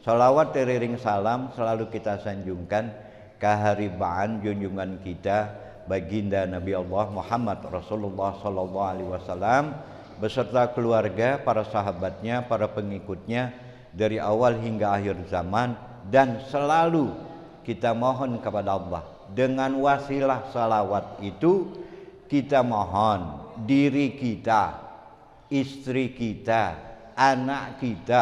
Salawat teriring salam selalu kita sanjungkan keharibaan junjungan kita baginda Nabi Allah Muhammad Rasulullah sallallahu alaihi wasallam beserta keluarga, para sahabatnya, para pengikutnya dari awal hingga akhir zaman, dan selalu kita mohon kepada Allah dengan wasilah salawat itu. Kita mohon diri kita, istri kita, anak kita,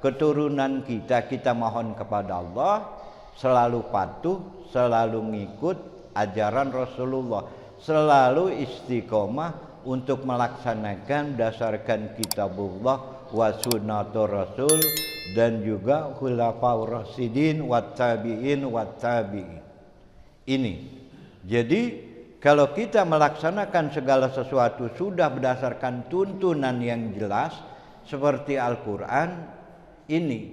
keturunan kita, kita mohon kepada Allah selalu patuh, selalu ngikut ajaran Rasulullah, selalu istiqomah untuk melaksanakan berdasarkan kitabullah wa sunnatur rasul dan juga khulafaur rasyidin wat tabi'in wat tabi'in. Ini jadi kalau kita melaksanakan segala sesuatu sudah berdasarkan tuntunan yang jelas seperti Al-Quran ini.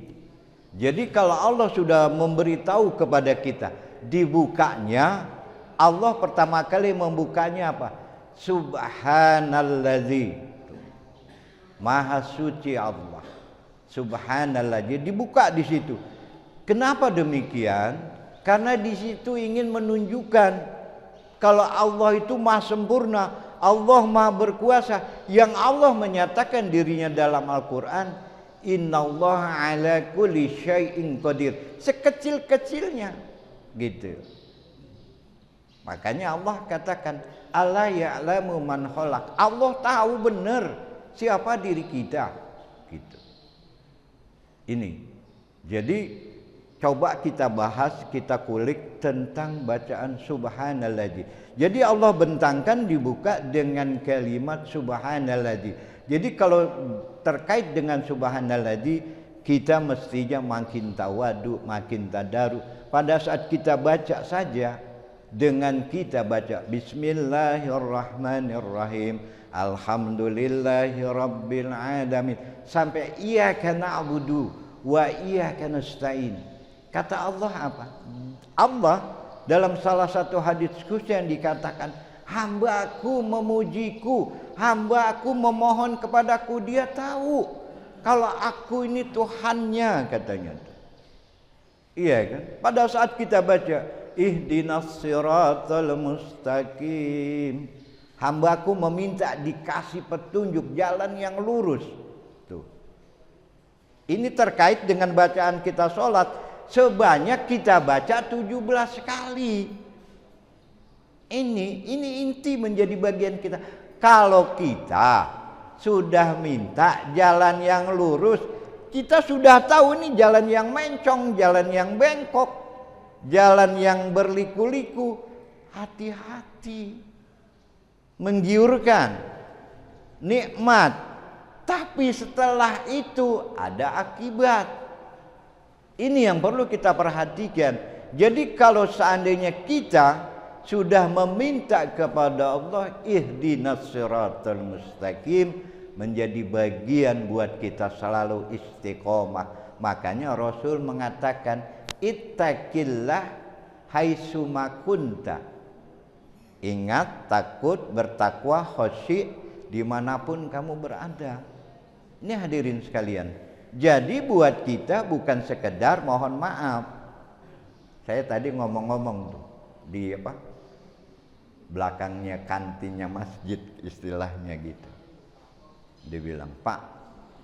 Jadi kalau Allah sudah memberitahu kepada kita, dibukanya, Allah pertama kali membukanya apa? Subhanalladzi, Maha suci Allah. Subhanallah. Jadi dibuka di situ. Kenapa demikian? Karena di situ ingin menunjukkan kalau Allah itu maha sempurna, Allah maha berkuasa. Yang Allah menyatakan dirinya dalam Al-Quran, innallaha ala kulli syai'in qadir, sekecil-kecilnya gitu. Makanya Allah katakan ala ya'lamu man khalaq, Allah tahu benar siapa diri kita gitu. Ini jadi coba kita bahas, kita kulik tentang bacaan subhanalladzi. Jadi Allah bentangkan dibuka dengan kalimat subhanalladzi. Jadi kalau terkait dengan subhanalladzi, kita mestinya makin tawadu, makin tadaru. Pada saat kita baca saja, dengan kita baca bismillahirrahmanirrahim, alhamdulillahirabbil alamin, sampai iyyaka na'budu wa iyyaka nasta'in. Kata Allah apa? Allah dalam salah satu hadis qudsi yang dikatakan, hambaku memujiku, hambaku memohon kepadaku, dia tahu kalau aku ini Tuhannya, katanya. Iya kan? Pada saat kita baca ihdinas siratal mustaqim, hambaku meminta dikasih petunjuk jalan yang lurus. Tuh. Ini terkait dengan bacaan kita sholat. Sebanyak kita baca 17 kali. Ini inti menjadi bagian kita. Kalau kita sudah minta jalan yang lurus, kita sudah tahu ini jalan yang mencong, jalan yang bengkok, jalan yang berliku-liku. Hati-hati, menggiurkan, nikmat, tapi setelah itu ada akibat. Ini yang perlu kita perhatikan. Jadi kalau seandainya kita sudah meminta kepada Allah ihdinas siratal mustaqim, menjadi bagian buat kita selalu istiqomah. Makanya Rasul mengatakan ittaqillah haitsuma kunta. Ingat, takut, bertakwa, khosyi dimanapun kamu berada. Ini hadirin sekalian. Jadi buat kita bukan sekedar mohon maaf. Saya tadi ngomong-ngomong tuh di apa? Belakangnya kantinnya masjid istilahnya gitu. Dia bilang, "Pak,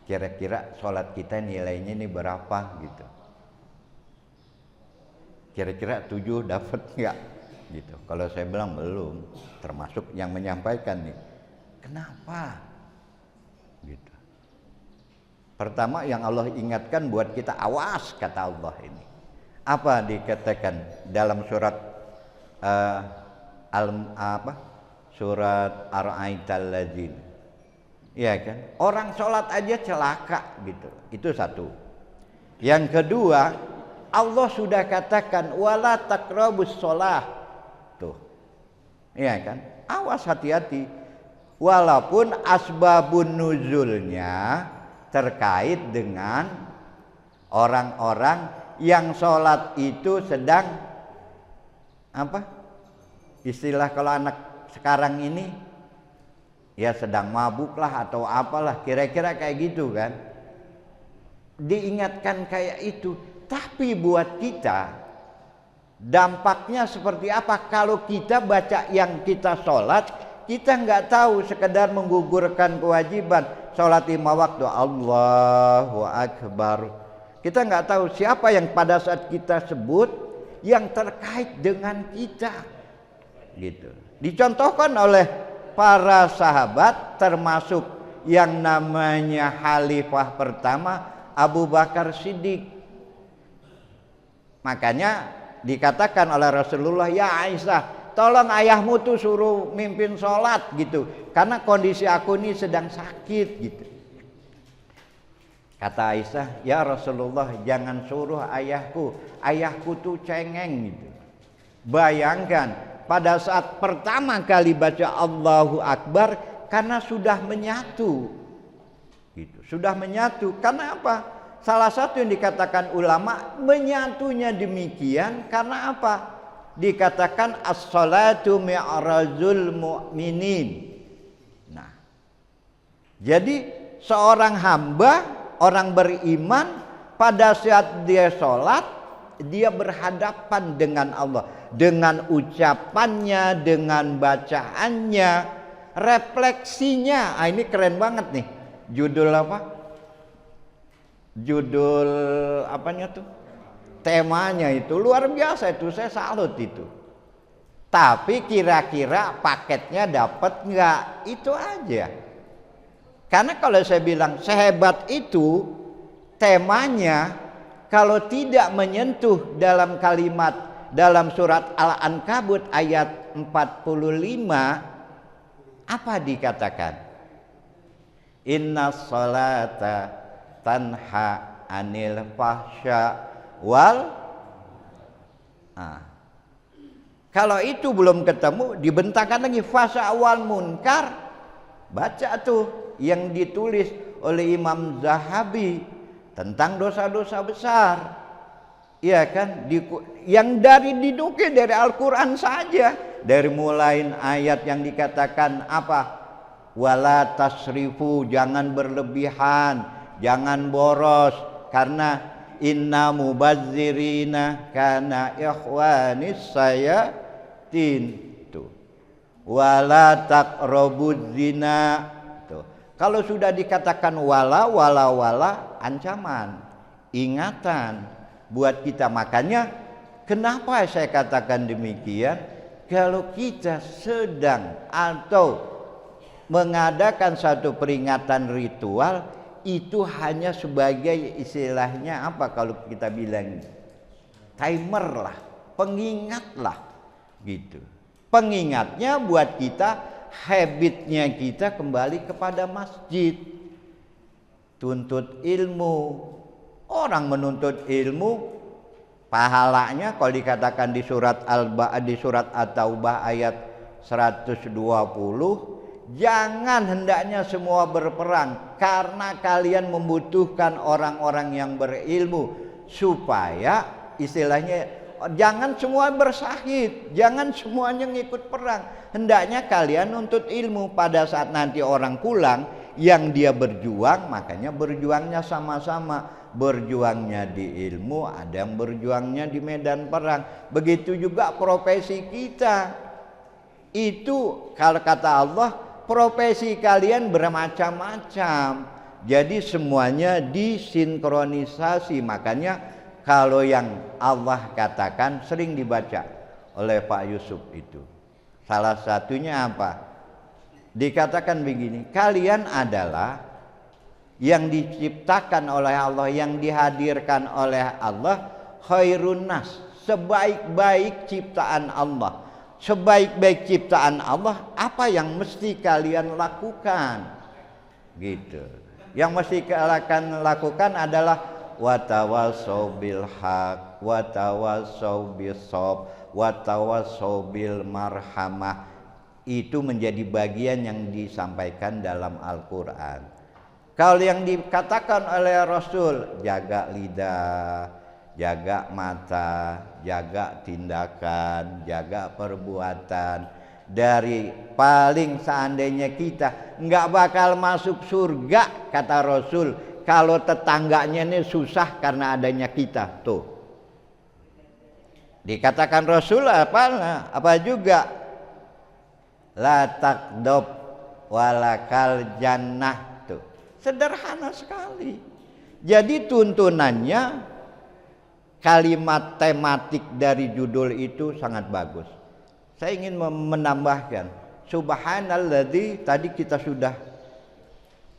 kira-kira sholat kita nilainya ini berapa gitu? Kira-kira 7 dapat nggak?" Gitu. Kalau saya bilang belum, termasuk yang menyampaikan nih. Kenapa? Gitu. Pertama yang Allah ingatkan buat kita, awas, kata Allah ini. Apa dikatakan dalam surat surat Ar-Aital Ladzin. Iya kan? Orang sholat aja celaka gitu. Itu satu. Yang kedua, Allah sudah katakan wala taqrabus sholah. Tuh. Iya kan? Awas, hati-hati. Walaupun asbabun nuzulnya terkait dengan orang-orang yang sholat itu sedang apa? Istilah kalau anak sekarang ini ya sedang mabuk lah atau apalah, kira-kira kayak gitu kan. diingatkan kayak itu. Tapi buat kita dampaknya seperti apa kalau kita baca yang kita sholat, kita nggak tahu sekedar menggugurkan kewajiban sholat 5 waktu, Allahu Akbar. Kita nggak tahu siapa yang pada saat kita sebut yang terkait dengan kita, gitu. Dicontohkan oleh para sahabat, termasuk yang namanya Khalifah pertama Abu Bakar Siddiq. Makanya dikatakan oleh Rasulullah, ya Aisyah, tolong ayahmu tuh suruh mimpin sholat gitu, karena kondisi aku ini sedang sakit gitu. Kata Aisyah, ya Rasulullah, jangan suruh ayahku tuh cengeng gitu. Bayangkan pada saat pertama kali baca Allahu Akbar, karena sudah menyatu gitu. Sudah menyatu. Karena apa? Salah satu yang dikatakan ulama, menyatunya demikian karena apa? Dikatakan as-salatu mi'rajul mu'minin. Nah, jadi seorang hamba, orang beriman, pada saat dia sholat, dia berhadapan dengan Allah, dengan ucapannya, dengan bacaannya, refleksinya. Ini keren banget nih. Judul apa? Judul apanya tuh? Temanya itu luar biasa, itu saya salut itu. Tapi kira-kira paketnya dapat nggak? Itu aja. Karena kalau saya bilang sehebat itu temanya, kalau tidak menyentuh dalam kalimat dalam surat Al-Ankabut ayat 45, apa dikatakan? Inna sholata tanha anil fahsya wal. Kalau itu belum ketemu, dibentangkan lagi fahsya wal munkar. Baca tuh yang ditulis oleh Imam Zahabi tentang dosa-dosa besar, iya kan? Yang dinukil dari Al-Quran saja, dari mulai ayat yang dikatakan apa? Wala tasrifu, jangan berlebihan, jangan boros, karena inna mubazzirina kana ikhwanis sayatin. Tuh. Wala taqrabuz zina. Tuh. Kalau sudah dikatakan wala, ancaman, ingatan buat kita. Makanya kenapa saya katakan demikian? Kalau kita sedang atau mengadakan satu peringatan ritual, itu hanya sebagai istilahnya apa kalau kita bilang timer lah, pengingat lah gitu. Pengingatnya buat kita, habitnya kita kembali kepada masjid, tuntut ilmu. Orang menuntut ilmu, pahalanya kalau dikatakan di surat At-Taubah ayat 120, jangan hendaknya semua berperang, karena kalian membutuhkan orang-orang yang berilmu, supaya istilahnya jangan semua bersahid, jangan semuanya ngikut perang. Hendaknya kalian nuntut ilmu. Pada saat nanti orang pulang, yang dia berjuang, makanya berjuangnya sama-sama. Berjuangnya di ilmu, ada yang berjuangnya di medan perang. Begitu juga profesi kita. Itu kalau kata Allah, profesi kalian bermacam-macam. Jadi semuanya disinkronisasi. Makanya kalau yang Allah katakan sering dibaca oleh Pak Yusuf itu, salah satunya apa? Dikatakan begini, kalian adalah yang diciptakan oleh Allah, yang dihadirkan oleh Allah, khairun nas, sebaik-baik ciptaan Allah. Sebaik-baik ciptaan Allah, apa yang mesti kalian lakukan? Gitu. Yang mesti kalian lakukan adalah watawasau bil haq, watawasau bis shob, watawasau bil marhamah. Itu menjadi bagian yang disampaikan dalam Al-Quran. Kalau yang dikatakan oleh Rasul, jaga lidah, jaga mata, jaga tindakan, jaga perbuatan. Dari paling seandainya kita nggak bakal masuk surga, kata Rasul, kalau tetangganya ini susah karena adanya kita. Tuh. Dikatakan Rasul apa juga? La taqdob walakal jannah. Tuh. Sederhana sekali. Jadi tuntunannya kalimat tematik dari judul itu sangat bagus. Saya ingin menambahkan subhanalladzi, tadi kita sudah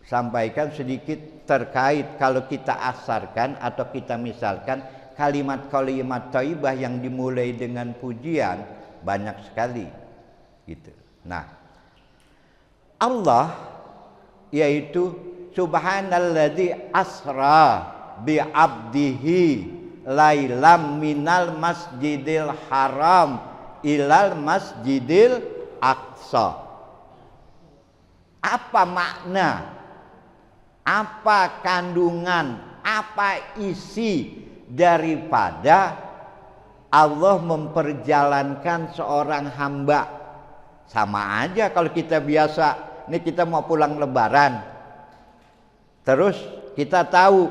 sampaikan sedikit terkait kalau kita asarkan atau kita misalkan kalimat-kalimat thayyibah yang dimulai dengan pujian banyak sekali gitu. Nah, Allah yaitu subhanalladzi asra bi abdihi lailam minal masjidil haram ilal masjidil aqsa. Apa makna? Apa kandungan, apa isi daripada Allah memperjalankan seorang hamba? Sama aja kalau kita biasa, ini kita mau pulang lebaran, terus kita tahu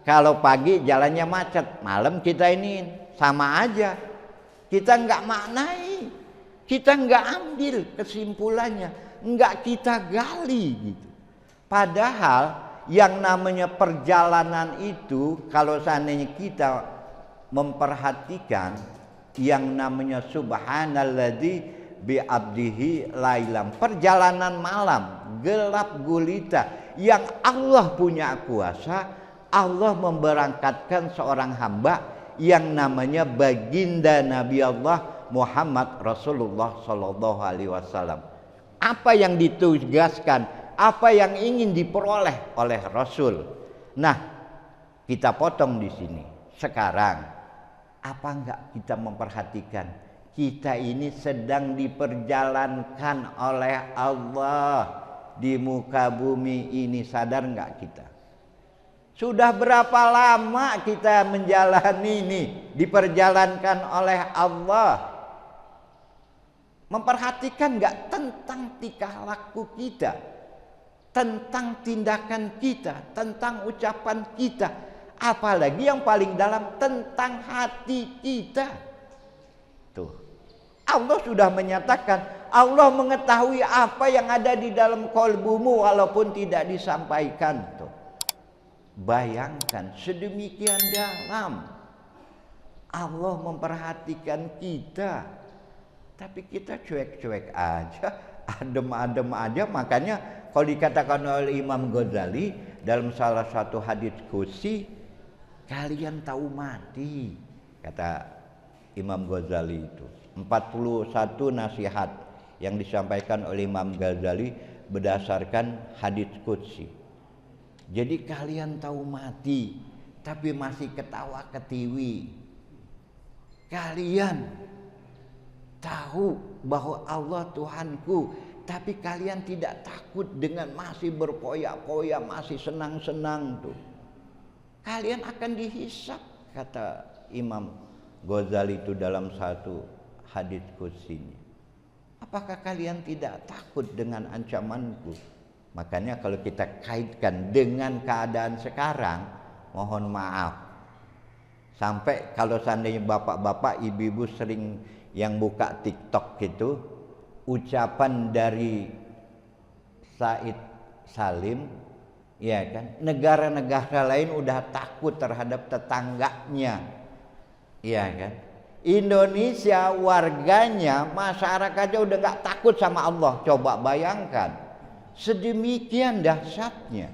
kalau pagi jalannya macet, malam kita ini sama aja. Kita nggak maknai, kita nggak ambil kesimpulannya, nggak kita gali gitu. Padahal yang namanya perjalanan itu kalau seandainya kita memperhatikan yang namanya subhanalladzi bi abdihi lailam, perjalanan malam gelap gulita yang Allah punya kuasa, Allah memberangkatkan seorang hamba yang namanya baginda Nabi Allah Muhammad Rasulullah Sallallahu Alaihi Wasallam. Apa yang ditugaskan? Apa yang ingin diperoleh oleh Rasul? Nah, kita potong di sini. Sekarang, apa enggak kita memperhatikan kita ini sedang diperjalankan oleh Allah di muka bumi ini? Sadar enggak kita? Sudah berapa lama kita menjalani ini diperjalankan oleh Allah? Memperhatikan enggak tentang tingkah laku kita, tentang tindakan kita, tentang ucapan kita, apalagi yang paling dalam tentang hati kita. Tuh, Allah sudah menyatakan, Allah mengetahui apa yang ada di dalam qalbumu walaupun tidak disampaikan. Tuh, bayangkan sedemikian dalam Allah memperhatikan kita, tapi kita cuek-cuek aja, adem-adem aja. Makanya kalau dikatakan oleh Imam Ghazali dalam salah satu hadits qudsi, kalian tahu mati, kata Imam Ghazali itu. 41 nasihat yang disampaikan oleh Imam Ghazali berdasarkan hadits qudsi. Jadi kalian tahu mati tapi masih ketawa ketiwi. Kalian tahu bahwa Allah Tuhanku, tapi kalian tidak takut dengan masih berpoya-poya, masih senang-senang tuh. Kalian akan dihisap, kata Imam Ghazali itu dalam satu hadits qudsinya. Apakah kalian tidak takut dengan ancamanku? Makanya kalau kita kaitkan dengan keadaan sekarang, mohon maaf. Sampai kalau seandainya bapak-bapak, ibu-ibu sering yang buka TikTok itu, ucapan dari Said Salim, ya kan, negara-negara lain udah takut terhadap tetangganya, ya kan. Indonesia warganya, masyarakatnya udah nggak takut sama Allah. Coba bayangkan, sedemikian dahsyatnya.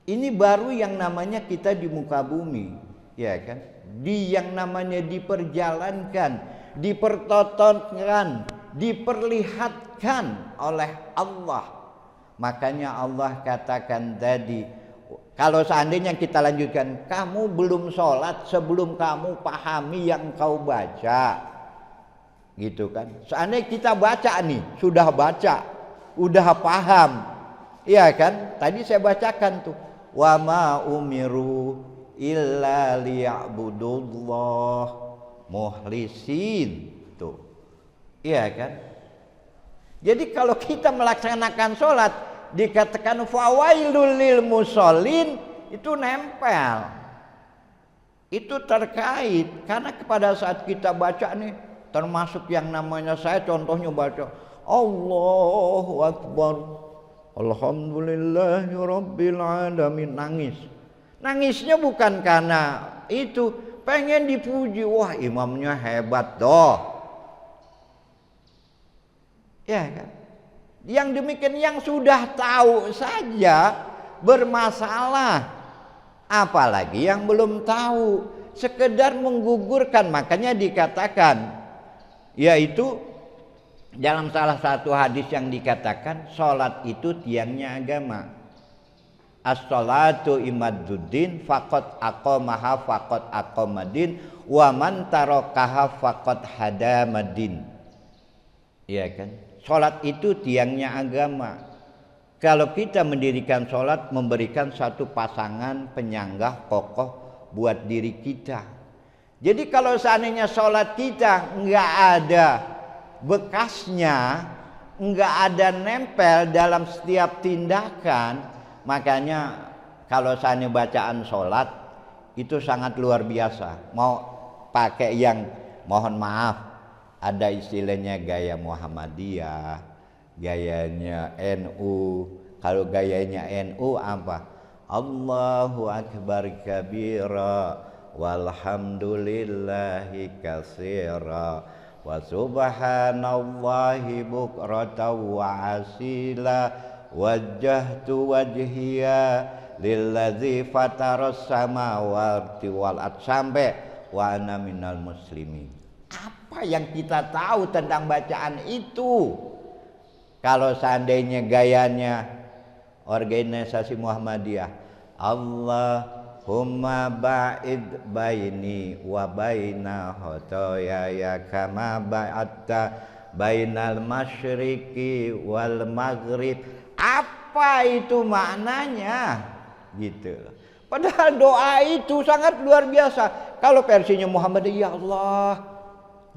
Ini baru yang namanya kita di muka bumi, ya kan. Yang namanya diperjalankan, dipertontonkan, diperlihatkan oleh Allah. Makanya Allah katakan tadi, kalau seandainya kita lanjutkan, kamu belum sholat sebelum kamu pahami yang kau baca, gitu kan. Seandainya kita baca nih, sudah baca, udah paham, iya kan. Tadi saya bacakan tuh, wa ma umiru illa liya'budullah mukhlisin, tuh, iya kan. Jadi kalau kita melaksanakan sholat, dikatakan fawailul lil musallin itu nempel. Itu terkait karena pada saat kita baca nih, termasuk yang namanya saya contohnya baca Allahu Akbar, Alhamdulillahirabbil alamin, nangisnya bukan karena itu pengen dipuji, wah imamnya hebat doh, ya kan? Yang demikian yang sudah tahu saja bermasalah, apalagi yang belum tahu, sekedar menggugurkan. Makanya dikatakan, yaitu dalam salah satu hadis yang dikatakan sholat itu tiangnya agama. As-sholatu imaduddin faqad aqamaha faqad aqamadin wa man tarakaha faqad hadamadin. Iya kan? Sholat itu tiangnya agama. Kalau kita mendirikan sholat, memberikan satu pasangan penyanggah kokoh buat diri kita. Jadi kalau seandainya sholat kita nggak ada bekasnya, nggak ada nempel dalam setiap tindakan, makanya kalau seandainya bacaan sholat itu sangat luar biasa. Mau pakai yang mohon maaf, ada istilahnya gaya Muhammadiyah, gayanya NU. Kalau gayanya NU apa? Allahu Akbar kabira walhamdulillahi katsira wa subhanallahi bukratan wa asila wajjahtu wajhiya lillazi fataras samawati wal ard sampai wa ana minal muslimin. Apa yang kita tahu tentang bacaan itu? Kalau seandainya gayanya organisasi Muhammadiyah, Allahumma ba'id baini wa baina khotoyaya kama ba'adta bainal masyriqi wal maghrib. Apa itu maknanya? Gitu. Padahal doa itu sangat luar biasa. Kalau versinya Muhammadiyah, ya Allah,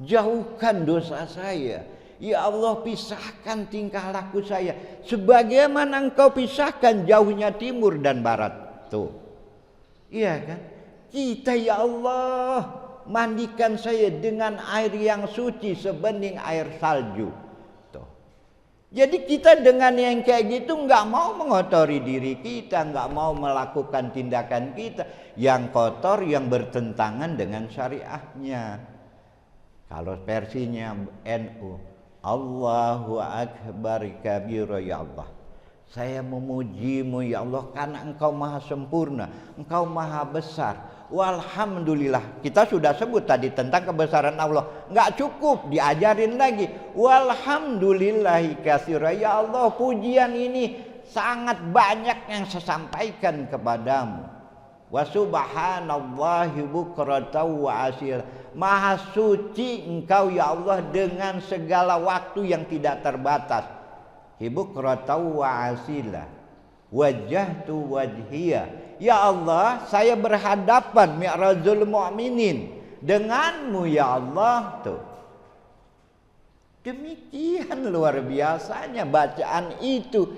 jauhkan dosa saya. Ya Allah, pisahkan tingkah laku saya sebagaimana Engkau pisahkan jauhnya timur dan barat. Tuh. Iya kan? Kita, ya Allah, mandikan saya dengan air yang suci sebening air salju. Tuh. Jadi kita dengan yang kayak gitu nggak mau mengotori diri kita, nggak mau melakukan tindakan kita yang kotor, yang bertentangan dengan syariahnya. Kalau versinya NU, Allahu Akbar kabira, ya Allah, saya memujimu ya Allah karena Engkau maha sempurna, Engkau maha besar. Walhamdulillah, kita sudah sebut tadi tentang kebesaran Allah, nggak cukup, diajarin lagi. Walhamdulillahi katsira, ya Allah, pujian ini sangat banyak yang saya sampaikan kepadamu. Wa subhanallahi bukratan wa asila, maha suci Engkau ya Allah dengan segala waktu yang tidak terbatas. Bukratan wa asila wajjahtu wajhiya, ya Allah, saya berhadapan mi'rajul mu'minin denganmu ya Allah. Tuh, demikian luar biasanya bacaan itu.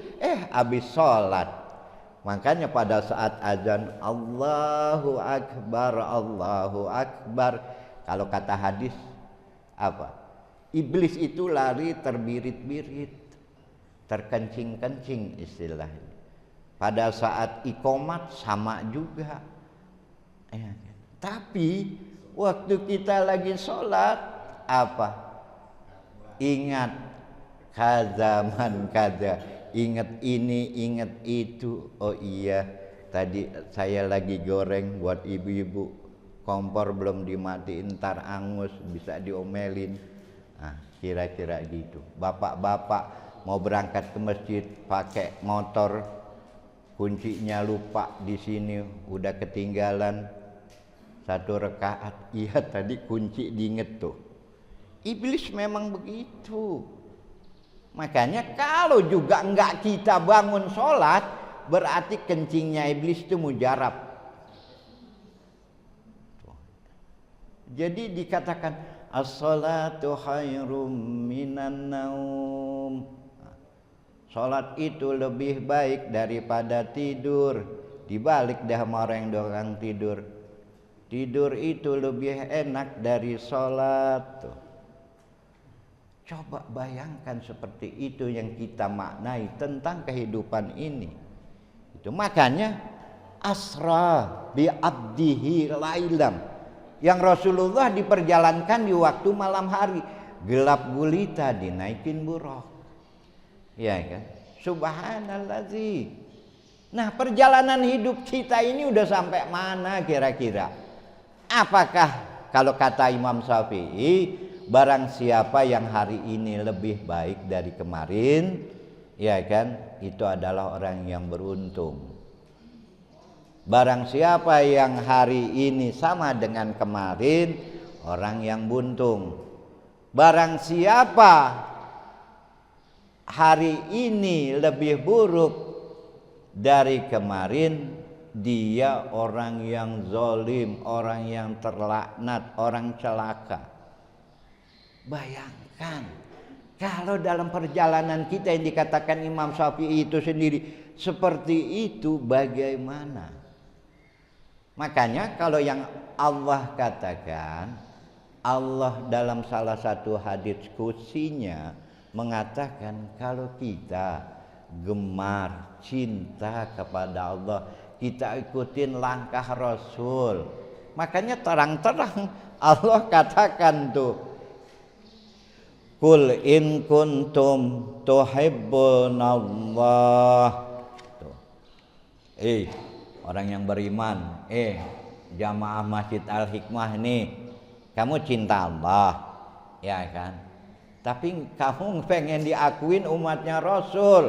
Habis sholat, makanya pada saat azan Allahu Akbar, Allahu Akbar, kalau kata hadis apa? Iblis itu lari terbirit-birit, terkencing-kencing istilahnya. Pada saat iqomat sama juga. Tapi waktu kita lagi sholat apa? Ingat kazaman kaza, ingat ini, ingat itu. Oh iya, tadi saya lagi goreng buat ibu-ibu, kompor belum dimatiin, ntar angus, bisa diomelin. Nah, kira-kira gitu. Bapak-bapak mau berangkat ke masjid pakai motor, kuncinya lupa di sini, udah ketinggalan 1 rakaat. Iya, tadi kunci diinget tuh. Iblis memang begitu. Makanya kalau juga enggak kita bangun sholat, berarti kencingnya iblis itu mujarab. Jadi dikatakan as-salatu khairum minan naum. Salat itu lebih baik daripada tidur. Dibalik dah sama orang tidur. Tidur itu lebih enak dari salat. Coba bayangkan seperti itu yang kita maknai tentang kehidupan ini. Itu makanya asra bi abdihi lailam. Yang Rasulullah diperjalankan di waktu malam hari, gelap gulita dinaikin buruk. Ya kan? Subhanallazi. Nah, perjalanan hidup kita ini udah sampai mana kira-kira? Apakah kalau kata Imam Syafi'i, barang siapa yang hari ini lebih baik dari kemarin, ya kan? Itu adalah orang yang beruntung. Barang siapa yang hari ini sama dengan kemarin, orang yang buntung. Barang siapa hari ini lebih buruk dari kemarin, dia orang yang zalim, orang yang terlaknat, orang celaka. Bayangkan kalau dalam perjalanan kita yang dikatakan Imam Syafi'i itu sendiri seperti itu, bagaimana? Makanya kalau yang Allah katakan, Allah dalam salah satu hadits qudsinya mengatakan kalau kita gemar cinta kepada Allah, kita ikutin langkah Rasul. Makanya terang-terang Allah katakan tuh, Qul in kuntum tuhibbunallah. Tuh. Orang yang beriman, jamaah Masjid Al-Hikmah nih, kamu cinta Allah, ya kan? Tapi kamu pengen diakuin umatnya Rasul,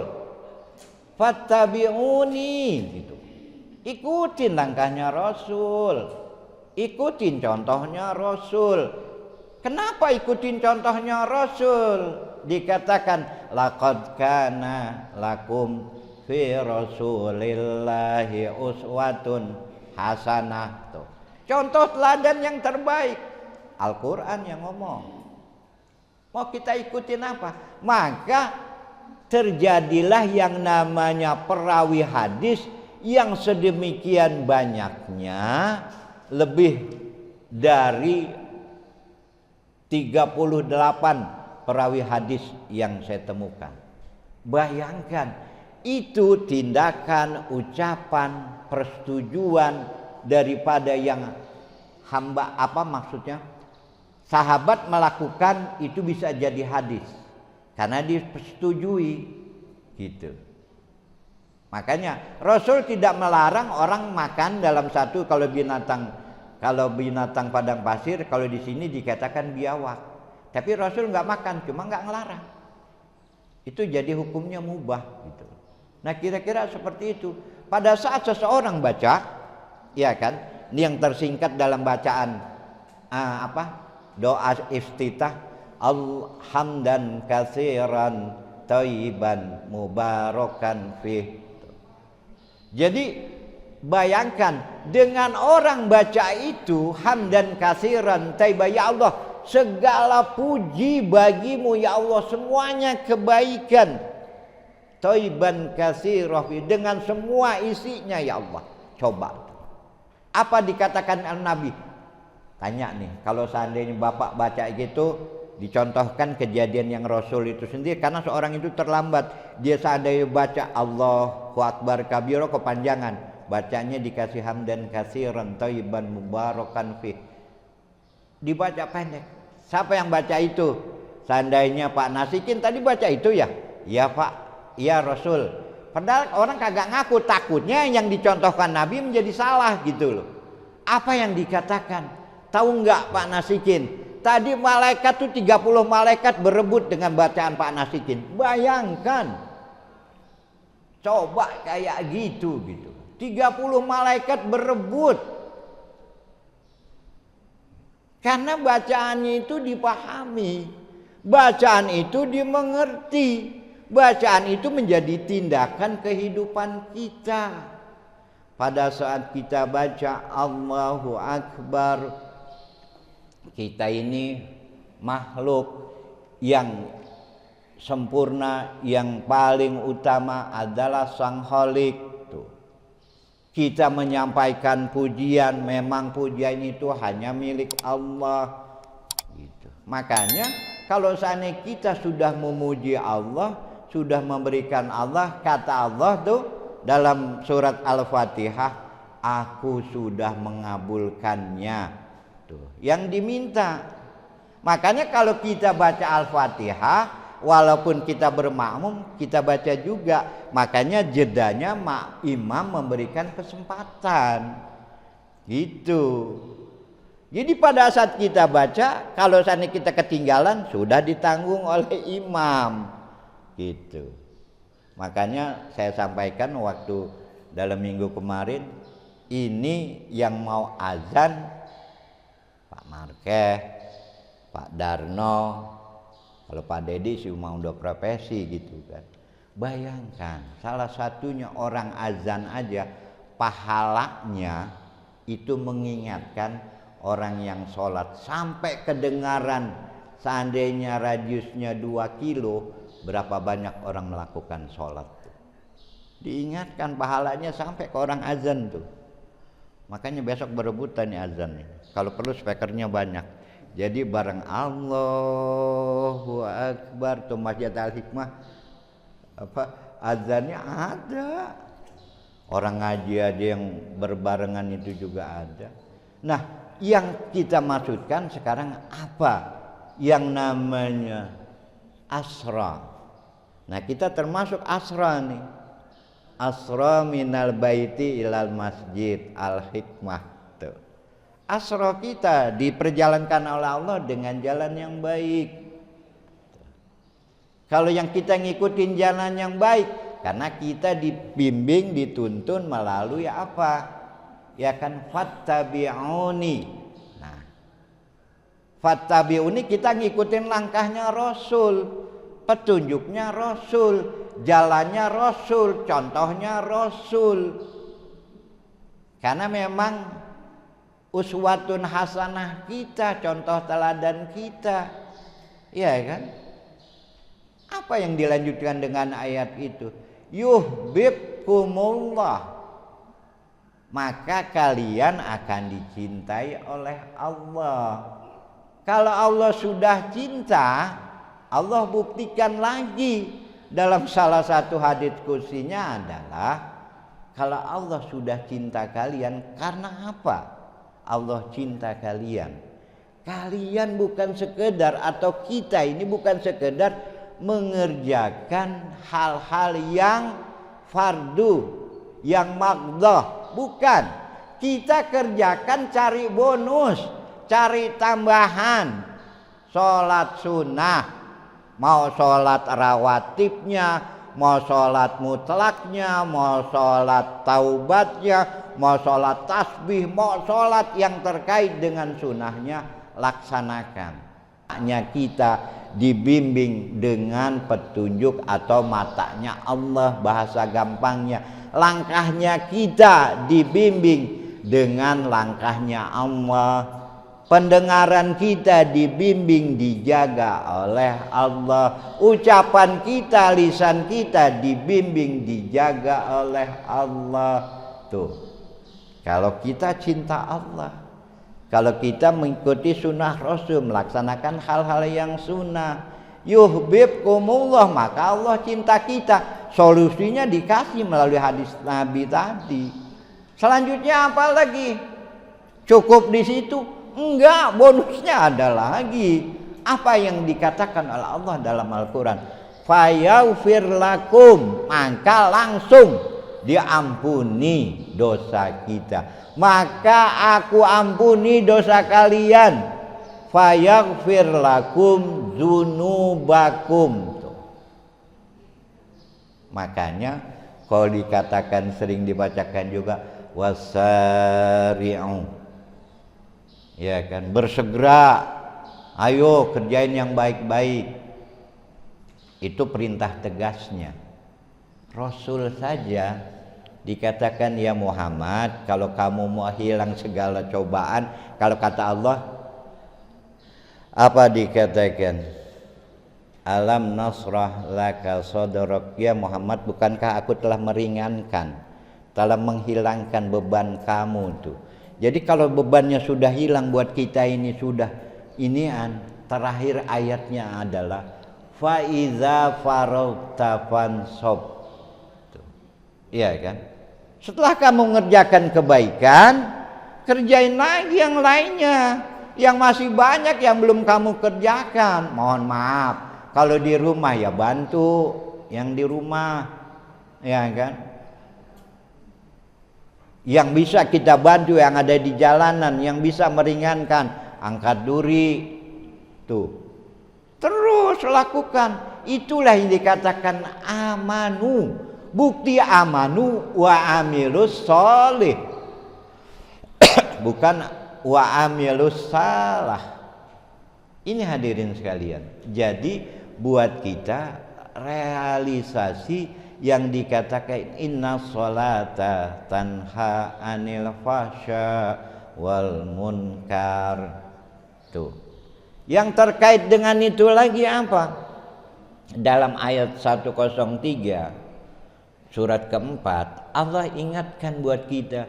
fattabi'uni gitu. Ikutin langkahnya Rasul, ikutin contohnya Rasul. Kenapa ikutin contohnya Rasul? Dikatakan laqad kana lakum fi rasulillahi uswatun hasanah. Tuh. Contoh teladan yang terbaik, Al-Quran yang ngomong. Mau kita ikutin apa? Maka terjadilah yang namanya perawi hadis yang sedemikian banyaknya, lebih dari 38 perawi hadis yang saya temukan. Bayangkan, itu tindakan, ucapan, persetujuan daripada yang hamba, apa maksudnya? Sahabat melakukan itu bisa jadi hadis karena disetujui gitu. Makanya Rasul tidak melarang orang makan dalam satu, kalau binatang padang pasir, kalau di sini dikatakan biawak. Tapi Rasul nggak makan, cuma nggak ngelarang. Itu jadi hukumnya mubah gitu. Nah, kira-kira seperti itu. Pada saat seseorang baca, ya kan, ini yang tersingkat dalam bacaan doa iftitah, alhamdan katsiran thayyiban mubarakan fih. Jadi bayangkan, dengan orang baca itu hamdan katsiran thayyiban, ya Allah, segala puji bagimu ya Allah, semuanya kebaikan, thayyiban katsiran fih, dengan semua isinya ya Allah. Coba apa dikatakan Nabi? Tanya nih, kalau seandainya Bapak baca gitu, dicontohkan kejadian yang Rasul itu sendiri, karena seorang itu terlambat, dia seandainya baca Allahu Akbar kabira kepanjangan, bacanya dikasih hamdan katsiran thayyiban mubarakan fih, dibaca pendek. Siapa yang baca itu? Seandainya Pak Nasikin tadi baca itu ya? Ya Pak, ya Rasul. Padahal orang kagak ngaku, takutnya yang dicontohkan Nabi menjadi salah gitu loh. Apa yang dikatakan? Tahu nggak Pak Nasikin? Tadi malaikat tuh 30 malaikat berebut dengan bacaan Pak Nasikin. Bayangkan. Coba kayak gitu. 30 malaikat berebut. Karena bacaannya itu dipahami. Bacaan itu dimengerti. Bacaan itu menjadi tindakan kehidupan kita. Pada saat kita baca Allahu Akbar, kita ini makhluk yang sempurna, yang paling utama adalah Sang Khalik. Tuh. Kita menyampaikan pujian, memang pujian itu hanya milik Allah. Gitu. Makanya kalau seandainya kita sudah memuji Allah, sudah memberikan Allah, kata Allah tuh dalam surat Al-Fatihah, aku sudah mengabulkannya. Tuh, yang diminta. Makanya kalau kita baca Al-Fatihah, walaupun kita bermakmum, kita baca juga. Makanya jedanya imam memberikan kesempatan. Gitu. Jadi pada saat kita baca, kalau seandainya kita ketinggalan, sudah ditanggung oleh imam. Gitu. Makanya saya sampaikan waktu dalam minggu kemarin, ini yang mau azan Pak Markeh, Pak Darno, kalau Pak Dedi sih mau udah profesi gitu kan. Bayangkan salah satunya orang azan aja pahalanya itu mengingatkan orang yang sholat sampai kedengaran, seandainya radiusnya 2 kilo, berapa banyak orang melakukan sholat. Diingatkan pahalanya sampai ke orang azan tuh. Makanya besok berebutan nih azan nih. Kalau perlu speakernya banyak. Jadi bareng Allahu Akbar tuh Masjid Al-Hikmah, azannya ada. Orang ngaji aja yang berbarengan itu juga ada. Nah, yang kita maksudkan sekarang apa? Yang namanya asra. Nah, kita termasuk asra nih. Asra minal baiti ilal masjid Al-Hikmah tuh. Asra kita diperjalankan oleh Allah dengan jalan yang baik. Kalau yang kita ngikutin jalan yang baik, karena kita dibimbing, dituntun melalui apa? Ya kan, fattabi'uni. Nah, fattabi'uni kita ngikutin langkahnya Rasul, petunjuknya Rasul, jalannya Rasul, contohnya Rasul. Karena memang uswatun hasanah kita, contoh teladan kita. Iya kan? Apa yang dilanjutkan dengan ayat itu? Yuhibbukumullah, maka kalian akan dicintai oleh Allah. Kalau Allah sudah cinta, Allah buktikan lagi dalam salah satu hadits kursinya adalah, kalau Allah sudah cinta kalian, karena apa Allah cinta kalian? Kalian bukan sekedar, atau kita ini bukan sekedar mengerjakan hal-hal yang fardu, yang maghdhah, bukan. Kita kerjakan cari bonus, cari tambahan. Sholat sunnah, mau sholat rawatibnya, mau sholat mutlaknya, mau sholat taubatnya, mau sholat tasbih, mau sholat yang terkait dengan sunnahnya, laksanakan. Hanya kita dibimbing dengan petunjuk atau matanya Allah, bahasa gampangnya. Langkahnya kita dibimbing dengan langkahnya Allah. Pendengaran kita dibimbing, dijaga oleh Allah. Ucapan kita, lisan kita dibimbing, dijaga oleh Allah. Tuh, kalau kita cinta Allah, kalau kita mengikuti sunnah Rasul, melaksanakan hal-hal yang sunnah, yuhibbukumullah, maka Allah cinta kita. Solusinya dikasih melalui hadis Nabi tadi. Selanjutnya apa lagi? Cukup di situ? Enggak, bonusnya ada lagi. Apa yang dikatakan oleh Allah dalam Al-Quran? Fayaghfir lakum, maka langsung diampuni dosa kita. Maka aku ampuni dosa kalian. Fayaghfir lakum dzunubakum. Makanya kalau dikatakan, sering dibacakan juga, wasari'u, ya kan, bersegera, ayo kerjain yang baik-baik. Itu perintah tegasnya. Rasul saja dikatakan, ya Muhammad, kalau kamu mau hilang segala cobaan, kalau kata Allah apa dikatakan? Alam nasrah laka sadrak, ya Muhammad, bukankah aku telah meringankan, telah menghilangkan beban kamu tuh. Jadi kalau bebannya sudah hilang buat kita ini sudah inian. Terakhir ayatnya adalah fa iza faragta fansab. Iya kan? Setelah kamu mengerjakan kebaikan, kerjain lagi yang lainnya. Yang masih banyak yang belum kamu kerjakan. Mohon maaf. Kalau di rumah ya bantu yang di rumah, ya kan? Yang bisa kita bantu yang ada di jalanan, yang bisa meringankan, angkat duri, tuh. Terus lakukan. Itulah yang dikatakan amanu. Bukti amanu wa amilus sholih. Bukan wa amilus salah. Ini hadirin sekalian. Jadi buat kita realisasi yang dikatakan inna sholata tanha anil fahsya wal munkar. Tuh. Yang terkait dengan itu lagi apa? Dalam ayat 103 surat keempat, Allah ingatkan buat kita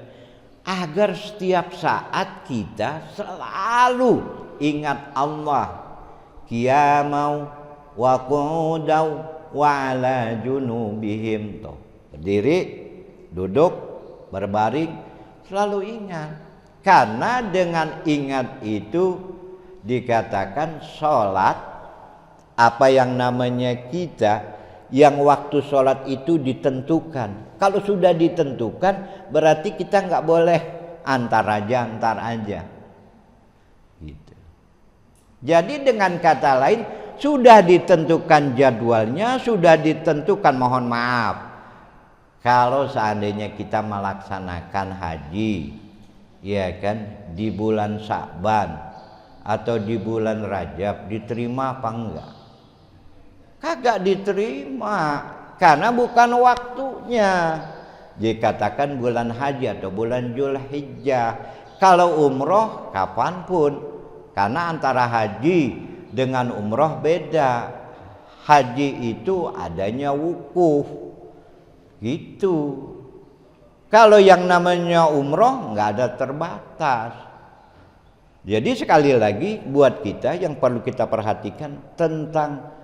agar setiap saat kita selalu ingat Allah, qiyamau wa qu'udau wa ala junubihim. Tuh. Berdiri, duduk, berbaring, selalu ingat. Karena dengan ingat itu dikatakan sholat, apa yang namanya kita yang waktu sholat itu ditentukan. Kalau sudah ditentukan berarti kita nggak boleh antar aja gitu. Jadi dengan kata lain sudah ditentukan jadwalnya, sudah ditentukan. Mohon maaf kalau seandainya kita melaksanakan haji, ya kan, di bulan Sya'ban atau di bulan Rajab, diterima apa enggak? Kagak diterima karena bukan waktunya. Dikatakan bulan haji atau bulan Dzulhijjah. Kalau umroh kapanpun, karena antara haji dengan umroh beda. Haji itu adanya wukuf gitu. Kalau yang namanya umroh nggak ada terbatas. Jadi sekali lagi buat kita yang perlu kita perhatikan tentang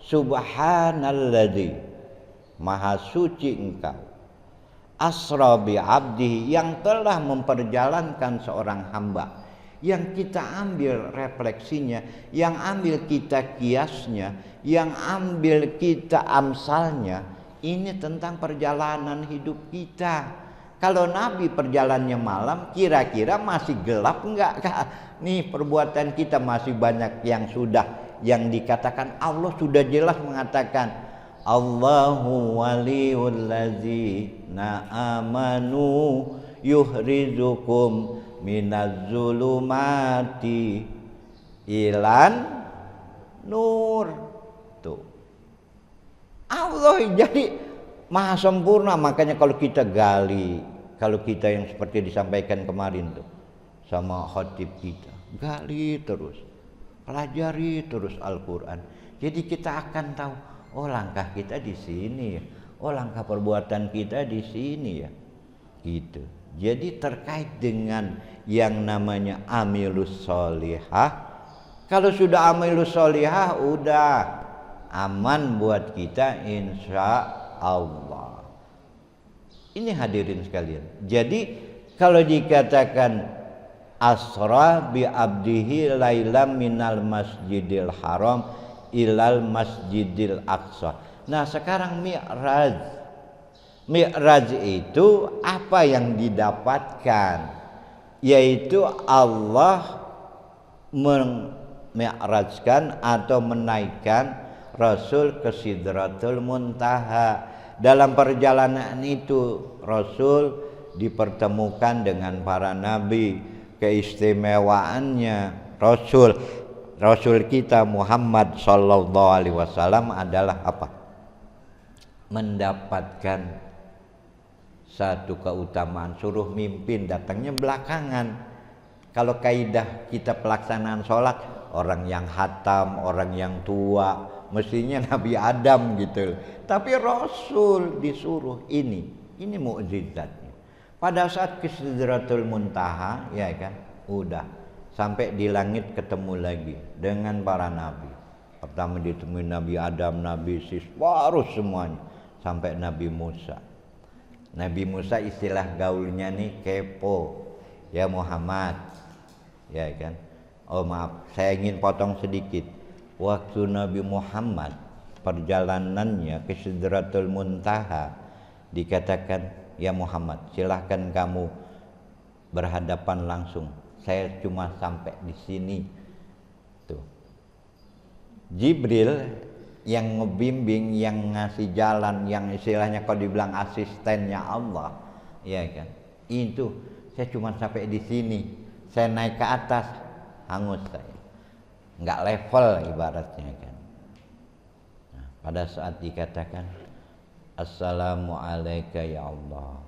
Subhanalladzi, maha suci engkau, asra bi abdihi, yang telah memperjalankan seorang hamba. Yang kita ambil refleksinya, yang ambil kita kiasnya, yang ambil kita amsalnya, ini tentang perjalanan hidup kita. Kalau Nabi perjalanannya malam, kira-kira masih gelap enggak? Nih perbuatan kita masih banyak yang dikatakan Allah sudah jelas mengatakan Allahu waliyul ladzina amanu yuhrizukum minaz zulumati ilan nur. Tuh. Allah jadi maha sempurna, makanya kalau kita gali, kalau kita yang seperti disampaikan kemarin tuh sama khatib kita, gali terus, pelajari terus Al-Quran. Jadi kita akan tahu, oh langkah kita di sini ya, oh langkah perbuatan kita di sini ya, gitu. Jadi terkait dengan yang namanya amilus sholihah, kalau sudah amilus sholihah udah aman buat kita insya Allah. Ini hadirin sekalian. Jadi kalau dikatakan asra bi abdihi lailam minal masjidil haram ilal masjidil aqsa. Nah sekarang mi'raj. Mi'raj itu apa yang didapatkan? Yaitu Allah memi'rajkan atau menaikkan Rasul ke Sidratul Muntaha. Dalam perjalanan itu Rasul dipertemukan dengan para nabi. Keistimewaannya Rasul kita Muhammad sallallahu alaihi wasallam adalah apa? Mendapatkan satu keutamaan, suruh mimpin, datangnya belakangan. Kalau kaidah kita pelaksanaan sholat, orang yang hatam, orang yang tua, mestinya Nabi Adam gitu. Tapi Rasul disuruh ini mukjizatnya. Pada saat ke Sidratul Muntaha, ya kan, udah sampai di langit ketemu lagi dengan para nabi. Pertama ditemui Nabi Adam, Nabi Sis, baru semuanya sampai Nabi Musa. Nabi Musa istilah gaulnya nih kepo, ya Muhammad, ya kan. Oh maaf, saya ingin potong sedikit. Waktu Nabi Muhammad perjalanannya ke Sidratul Muntaha, dikatakan, ya Muhammad, silahkan kamu berhadapan langsung. Saya cuma sampai di sini. Tuh. Jibril yang ngebimbing, yang ngasih jalan, yang istilahnya kalau dibilang asistennya Allah, ya kan. Itu saya cuma sampai di sini. Saya naik ke atas, hangus saya. Enggak level ibaratnya kan. Nah, pada saat dikatakan Assalamualaikum ya Allah,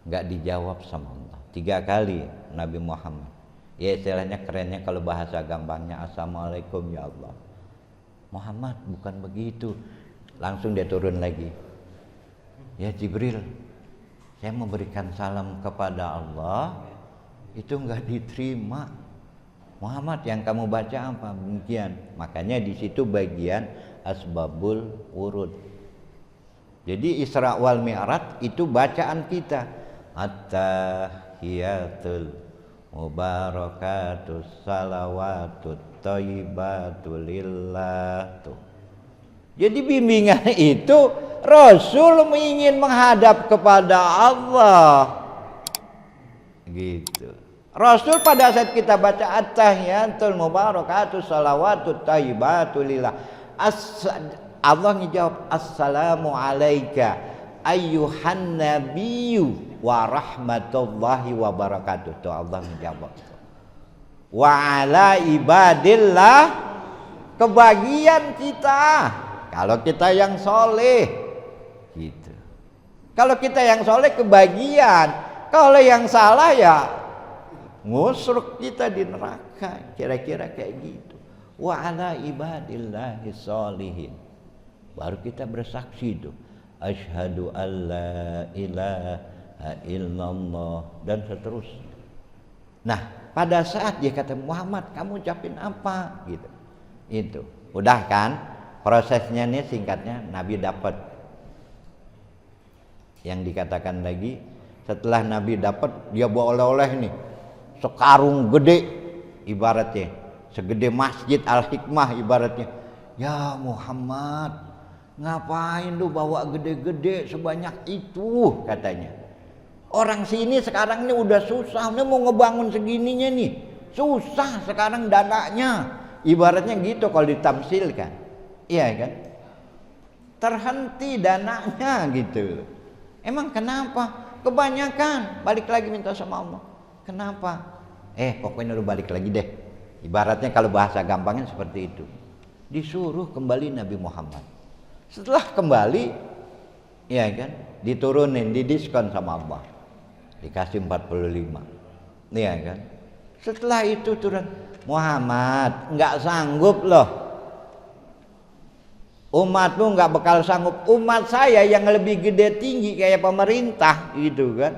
enggak dijawab sama Allah 3 kali Nabi Muhammad. Ya istilahnya kerennya kalau bahasa gampangnya Assalamualaikum ya Allah. Muhammad bukan begitu. Langsung dia turun lagi. Ya Jibril, saya memberikan salam kepada Allah, itu enggak diterima. Muhammad yang kamu baca apa? Demikian. Makanya di situ bagian asbabul wurud. Jadi Isra wal Mi'raj itu bacaan kita. At-tahiyatul mubarakatus salawatut thayyibatul lillah. Jadi bimbingan itu Rasul ingin menghadap kepada Allah. Gitu. Rasul pada saat kita baca at-tahiyatul mubarakatus salawatut thayyibatul lillah, Allah ngejawab assalamu alayka ayyuhan nabiyyu wa rahmatullahi wa barakatuh. Tuh Allah ngejawab. Wa ala ibadillah, kebagian kita kalau kita yang soleh gitu. Kalau kita yang soleh kebagian, kalau yang salah ya ngusruk kita di neraka, kira-kira kayak gitu. Wa ala ibadillahi sholihin, baru kita bersaksi itu asyhadu alla ilaha illallah dan seterusnya. Nah pada saat dia kata Muhammad kamu ucapin apa gitu, itu udah kan prosesnya nih singkatnya. Nabi dapat yang dikatakan lagi, setelah Nabi dapat dia bawa oleh-oleh nih sekarung gede, ibaratnya segede masjid Al-Hikmah ibaratnya. Ya Muhammad, ngapain lu bawa gede-gede sebanyak itu katanya. Orang sini sekarang ini udah susah, ini mau ngebangun segininya nih susah sekarang dananya, ibaratnya gitu kalau ditamsilkan, iya kan, terhenti dananya gitu. Emang kenapa? Kebanyakan balik lagi minta sama Allah. Kenapa? Pokoknya lu balik lagi deh. Ibaratnya kalau bahasa gampangnya seperti itu. Disuruh kembali Nabi Muhammad. Setelah kembali, ya kan, diturunin, didiskon sama Allah. Dikasih 45. Ya kan? Setelah itu turun, Muhammad, enggak sanggup loh. Umatmu enggak bakal sanggup. Umat saya yang lebih gede tinggi kayak pemerintah gitu kan.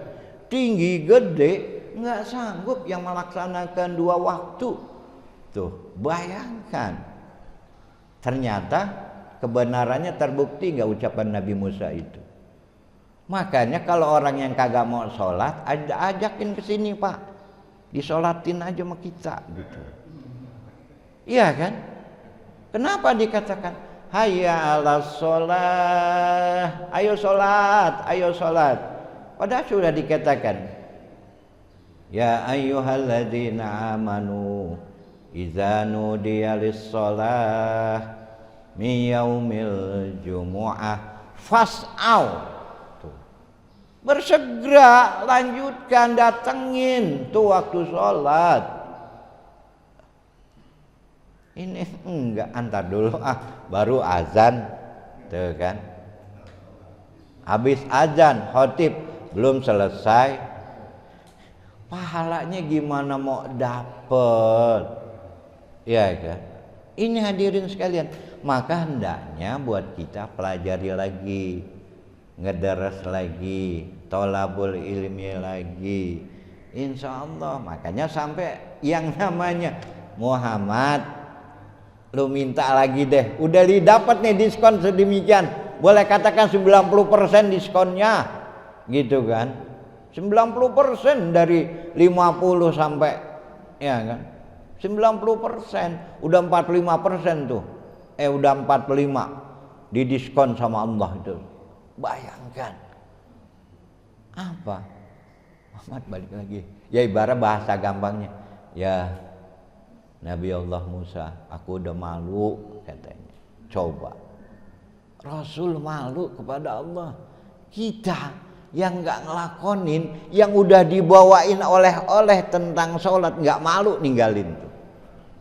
Tinggi gede, nggak sanggup yang melaksanakan 2 waktu. Tuh bayangkan, ternyata kebenarannya terbukti nggak ucapan Nabi Musa itu. Makanya kalau orang yang kagak mau sholat, ajakin ke sini Pak, disolatin aja sama kita gitu. Iya kan? Kenapa dikatakan hayya 'alas sholat, ayo sholat, ayo sholat, padahal sudah dikatakan ya ayyuhalladzina amanu idza nudiya lis-shalah min yaumil jumu'ah fas'au. Bersegera, lanjutkan, datengin tuh waktu sholat. Ini enggak, antar dulu baru azan tuh kan. Habis azan khotib belum selesai, pahalanya gimana mau dapet? Ya kan? Ini hadirin sekalian, maka hendaknya buat kita pelajari lagi, ngederes lagi, tolabul ilmi lagi, insya Allah. Makanya sampai yang namanya Muhammad, lu minta lagi deh, udah dapat nih diskon sedemikian, boleh katakan 90% diskonnya, gitu kan? 90% dari 50 sampai, ya kan? 90%, udah 45% tuh. Udah 45 didiskon sama Allah itu. Bayangkan. Apa? Muhammad balik lagi. Ya ibarat bahasa gampangnya. Ya Nabi Allah Musa, aku udah malu katanya. Coba. Rasul malu kepada Allah. Kita yang nggak ngelakonin, yang udah dibawain oleh tentang sholat, nggak malu ninggalin tuh.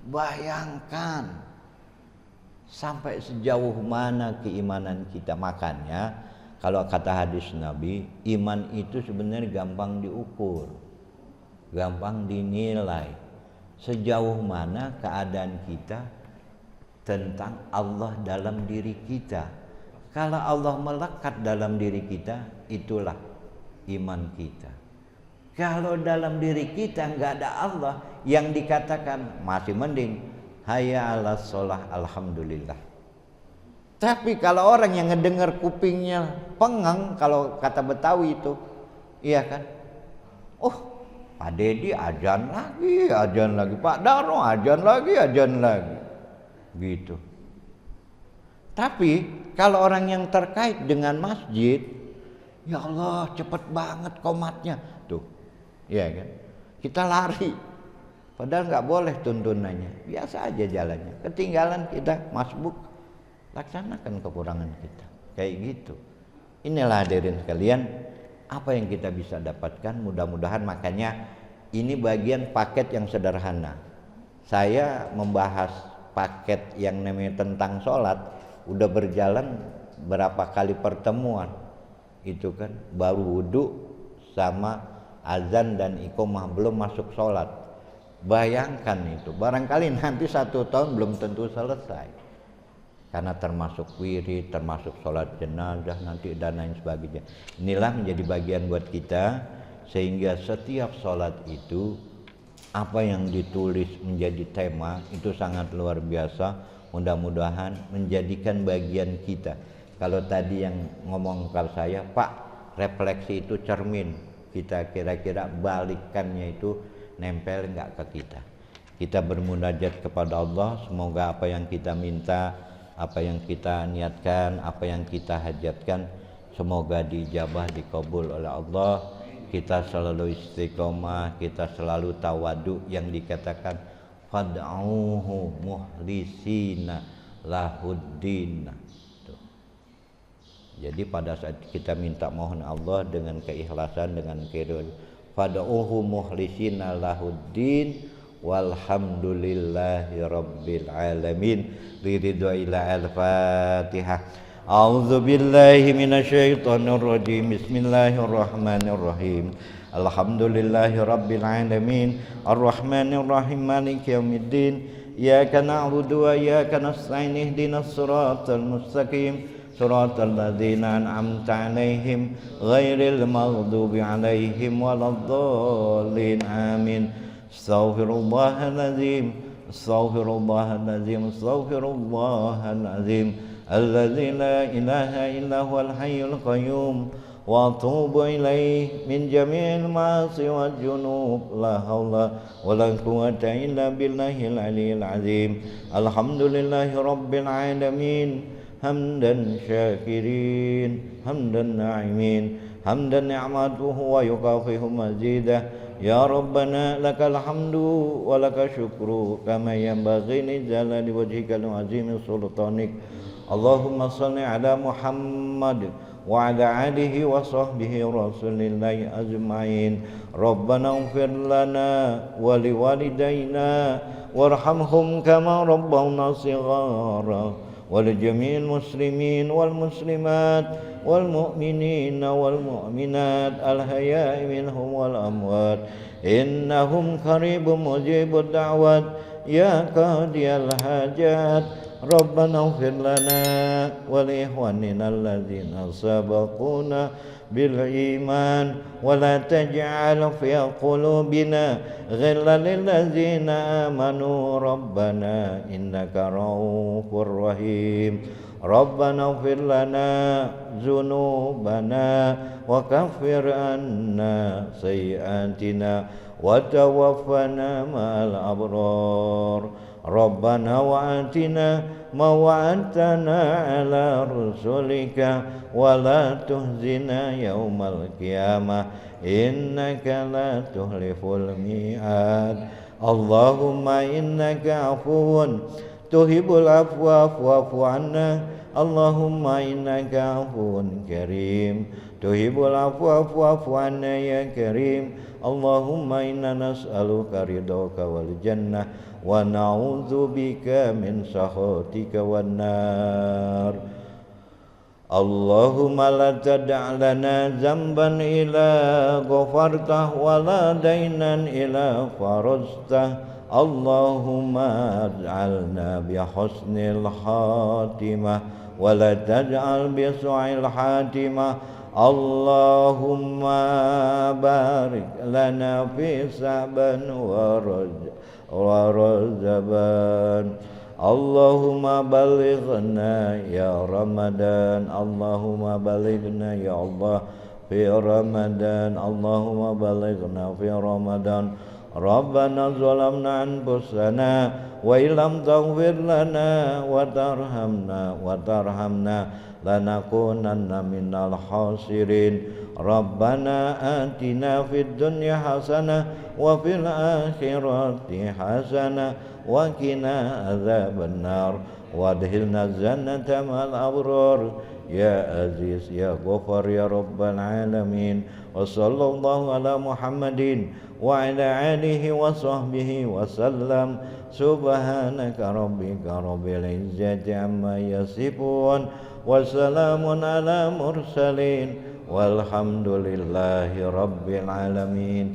Bayangkan sampai sejauh mana keimanan kita. Makanya kalau kata hadis Nabi, iman itu sebenarnya gampang diukur, gampang dinilai. Sejauh mana keadaan kita tentang Allah dalam diri kita. Kalau Allah melekat dalam diri kita, itulah iman kita. Kalau dalam diri kita nggak ada Allah, yang dikatakan masih mending hayya 'alas sholah, alhamdulillah. Tapi kalau orang yang ngedengar kupingnya pengang, kalau kata Betawi itu, iya kan? Oh, Pak Dedi ajan lagi, Pak Daro ajan lagi, gitu. Tapi kalau orang yang terkait dengan masjid, ya Allah cepet banget komatnya, tuh, iya kan? Kita lari, padahal nggak boleh tuntunannya, biasa aja jalannya. Ketinggalan kita masbuk, laksanakan kekurangan kita, kayak gitu. Inilah hadirin sekalian, apa yang kita bisa dapatkan, mudah-mudahan. Makanya ini bagian paket yang sederhana. Saya membahas paket yang namanya tentang sholat, udah berjalan berapa kali pertemuan, itu kan baru wudhu sama azan dan iqomah, belum masuk sholat. Bayangkan itu, barangkali nanti 1 tahun belum tentu selesai, karena termasuk wirid, termasuk sholat jenazah nanti dan lain sebagainya. Inilah menjadi bagian buat kita, sehingga setiap sholat itu apa yang ditulis menjadi tema itu sangat luar biasa. Mudah-mudahan menjadikan bagian kita. Kalau tadi yang ngomong ke saya, Pak, refleksi itu cermin, kita kira-kira balikannya itu nempel nggak ke kita. Kita bermunajat kepada Allah, semoga apa yang kita minta, apa yang kita niatkan, apa yang kita hajatkan, semoga dijabah, dikabul oleh Allah. Kita selalu istiqomah, kita selalu tawadu, yang dikatakan fad'uhu muhlisina lahuddin. Jadi pada saat kita minta mohon Allah dengan keikhlasan, dengan keridhaan, fad'uhu muhlisina lahuddin walhamdulillahi rabbil alamin. Liridwa ila al-Fatihah. A'udzu billahi minasyaitonir rajim. Bismillahirrahmanirrahim. Alhamdulillahi rabbil alamin. Arrahmanir rahim. Maliki yaumiddin. Iyyaka na'budu wa iyyaka nasta'in. Ihdinas siratal mustaqim. Siratal ladzina an'amta 'alaihim ghairil maghdubi 'alaihim waladdallin. Amin. Astaghfirullahaladzim. Astaghfirullahaladzim. Astaghfirullahaladzim. Alladzi la ilaha illa huwal hayyul qayyum wa atubu ilaihi min jami'il ma'asi wal junub. La haula wala quwwata illa billahil aliyyil azim. Alhamdulillahi rabbil alamin. Hamdan syakirin, hamdan na'imin, hamdan ni'matuhu wa yukafihu mazidah. Ya Rabbana lakal hamdu wa lakal syukru kama yanbaghi li jalali wajhikal azimi sultanik. Allahumma salli ala Muhammad wa ala alihi wa sahbihi rasulillahi ajma'in. Rabbana ighfir lana wa liwalidayna warhamhum kama rabbawna shighara ولجميع المسلمين والمسلمات والمؤمنين والمؤمنات الحياء منهم والأموات إنهم قريب مجيب الدعوات يا قاضي الحاجات ربنا اغفر لنا ولإخواننا الذين سبقونا بالإيمان ولا تجعل في قلوبنا غلا للذين آمنوا ربنا إنك رؤوف رحيم ربنا اغفر لنا ذنوبنا وكفر عنا سيئاتنا وتوفنا مع الأبرار ربنا وآتنا ما وعدتنا على رسلك ولا تخزنا يوم القيامة إنك لا تخلف الميعاد اللهم إنك عفو تحب العفو فاعف عنا اللهم إنك عفو كريم تحب العفو فاعف عنا يا كريم اللهم إنا نسألك رضاك والجنة ونعوذ بك من سخطك والنار اللهم لا تدع لنا ذنبا إلا غفرته ولا دينا إلا فرجته اللهم اجعلنا بحسن الخاتمة ولا تجعل بسوء الخاتمة اللهم بارك لنا في شعبان ورجبان اللهم بلغنا يا رمضان اللهم بلغنا يا الله في رمضان اللهم بلغنا في رمضان ربنا ظلمنا أنفسنا وإن لم تغفر لنا وترحمنا لنكونن من الخاسرين ربنا آتنا في الدنيا حسنة وفي الآخرة حسنة وقنا عذاب النار وادخلنا الجنة مع الأبرار يا عزيز يا غفار يا رب العالمين وصلى الله على محمد وعلى آله وصحبه وسلم سبحانك ربك رب العزة عما يصفون وسلام على المرسلين والحمد lillahi rabbil alamin.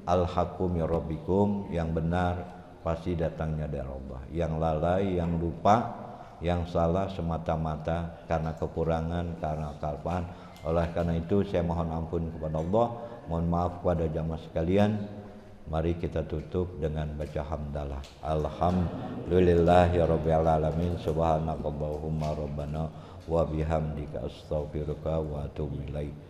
Al-haqqu min rabbikum, yang benar pasti datangnya dari Allah, yang lalai, yang lupa, yang salah semata-mata karena kekurangan, karena kesalahan. Oleh karena itu saya mohon ampun kepada Allah, mohon maaf kepada jamaah sekalian. Mari kita tutup dengan baca hamdalah. Alhamdulillahi rabbil alamin. Subhanakallahumma rabbana wa bihamdika astaghfiruka wa atubu ilaik.